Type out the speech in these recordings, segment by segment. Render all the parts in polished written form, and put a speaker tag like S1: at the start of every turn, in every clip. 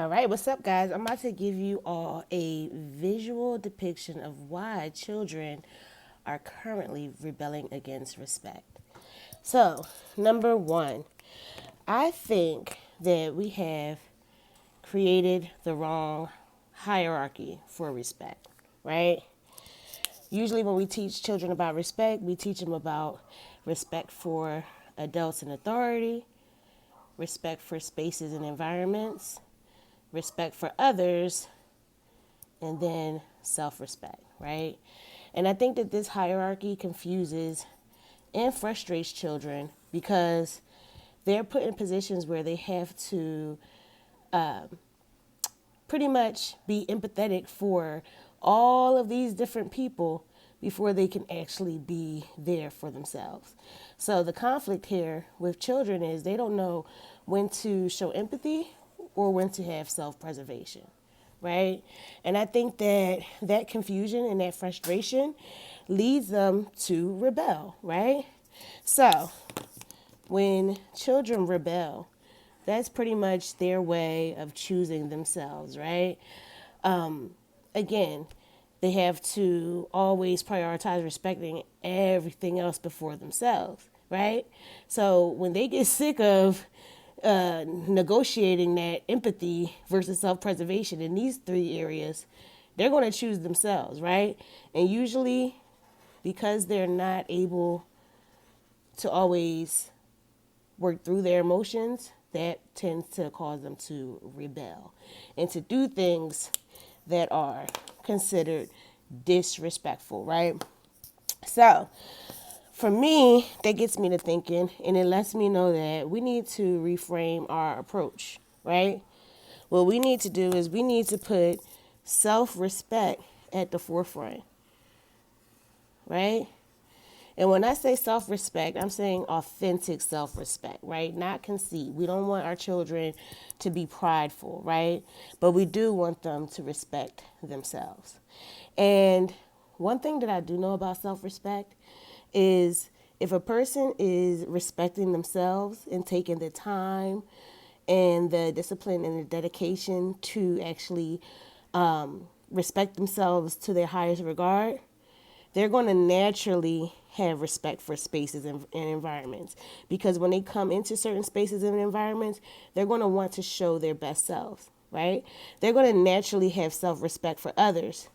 S1: All right, what's up, guys? I'm about to give you all a visual depiction of why children are currently rebelling against respect. So, number one, I think that we have created the wrong hierarchy for respect, right? Usually, when we teach children about respect, we teach them about respect for adults and authority, respect for spaces and environments, respect for others, and then self-respect, right? And I think that this hierarchy confuses and frustrates children because they're put in positions where they have to pretty much be empathetic for all of these different people before they can actually be there for themselves. So the conflict here with children is they don't know when to show empathy or when to have self-preservation, right? And I think that that confusion and that frustration leads them to rebel, right? So when children rebel, that's pretty much their way of choosing themselves, right? Again, they have to always prioritize respecting everything else before themselves, right? So when they get sick of negotiating that empathy versus self-preservation in these three areas, they're going to choose themselves, right? And usually, because they're not able to always work through their emotions, that tends to cause them to rebel and to do things that are considered disrespectful, right? So, for me, that gets me to thinking, and it lets me know that we need to reframe our approach, right? What we need to do is we need to put self-respect at the forefront, right? And when I say self-respect, I'm saying authentic self-respect, right? Not conceit. We don't want our children to be prideful, right? But we do want them to respect themselves. And one thing that I do know about self-respect is if a person is respecting themselves and taking the time and the discipline and the dedication to actually respect themselves to their highest regard, they're going to naturally have respect for spaces and environments, because when they come into certain spaces and environments, they're going to want to show their best selves, right? They're going to naturally have self-respect for others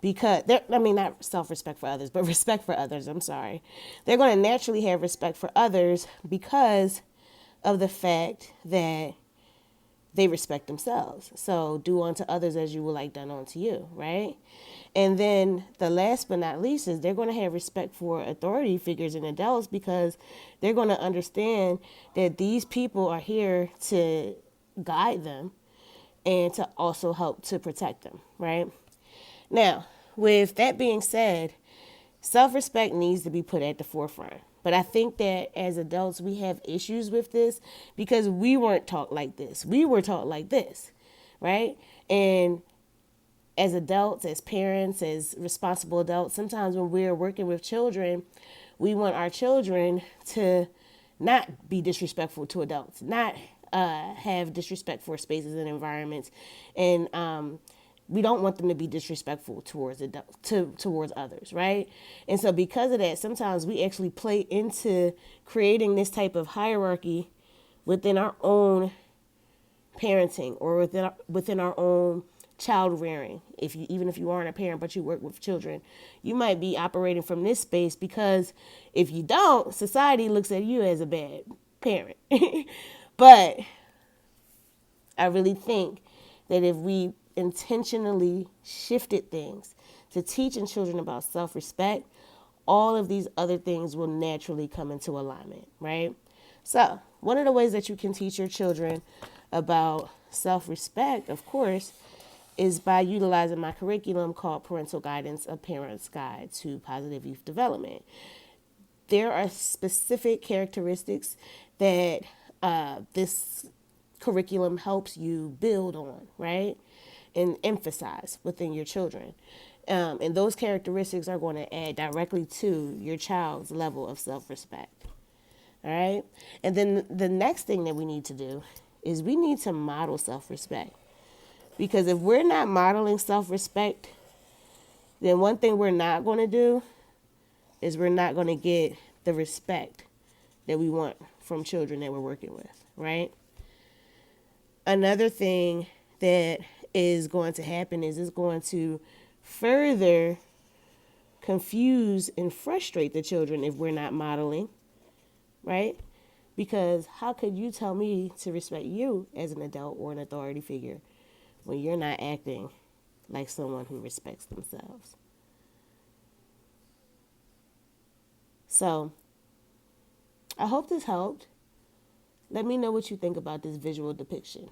S1: because not self-respect for others, but respect for others. I'm sorry. They're going to naturally have respect for others because of the fact that they respect themselves. So do unto others as you would like done unto you, right? And then the last but not least is they're going to have respect for authority figures and adults because they're going to understand that these people are here to guide them and to also help to protect them, right? Now, with that being said, self-respect needs to be put at the forefront. But I think that as adults, we have issues with this because we weren't taught like this. We were taught like this, right? And as adults, as parents, as responsible adults, sometimes when we're working with children, we want our children to not be disrespectful to adults, not have disrespect for spaces and environments, and we don't want them to be disrespectful towards towards others, right? And so because of that, sometimes we actually play into creating this type of hierarchy within our own parenting or within our own child rearing. Even if you aren't a parent but you work with children, you might be operating from this space because if you don't, society looks at you as a bad parent. But I really think that if we intentionally shifted things to teaching children about self-respect, all of these other things will naturally come into alignment, right? So, one of the ways that you can teach your children about self-respect, of course, is by utilizing my curriculum called Parental Guidance, A Parent's Guide to Positive Youth Development. There are specific characteristics that this curriculum helps you build on, right? And emphasize within your children. And those characteristics are going to add directly to your child's level of self-respect. All right? And then the next thing that we need to do is we need to model self-respect. Because if we're not modeling self-respect, then one thing we're not going to do is we're not going to get the respect that we want from children that we're working with, right? Another thing that is going to happen is it's going to further confuse and frustrate the children if we're not modeling, right? Because how could you tell me to respect you as an adult or an authority figure when you're not acting like someone who respects themselves? So, I hope this helped. Let me know what you think about this visual depiction.